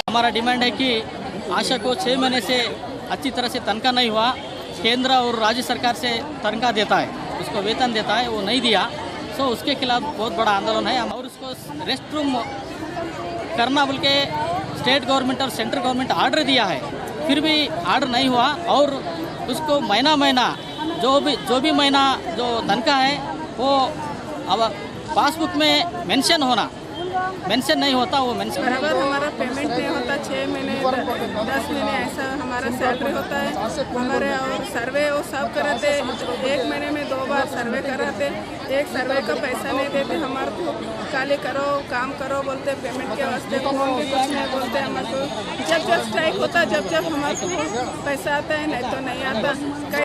हमारा डिमांड है कि आशा को 6 महीने से अच्छी तरह से तनख्वाह नहीं हुआ, केंद्र और राज्य सरकार से तनख्वाह देता है, उसको वेतन देता है, वो नहीं दिया, तो उसके खिलाफ बहुत बड़ा आंदोलन है। और उसको रेस्ट रूम करना बोल के स्टेट गवर्नमेंट और सेंट्रल गवर्नमेंट ऑर्डर दिया है, फिर भी ऑर्डर नहीं हुआ। और उसको महीना महीना जो भी महीना जो तनख्वाह है वो अब पासबुक में मेंशन नहीं होता, वो मेंशन बराबर हमारा पेमेंट नहीं होता। 6 महीने 10 महीने ऐसा हमारा सैलरी होता है हमारे। और सर्वे वो सब कराते, 1 महीने में 2 बार सर्वे कराते, एक सर्वे का पैसा नहीं देते हमारे को। काले करो काम करो बोलते, पेमेंट के वास्ते फोन भी कुछ नहीं बोलते हमारे को। जब स्ट्राइक होता जब हमारे को पैसा आता है, नहीं तो नहीं आता।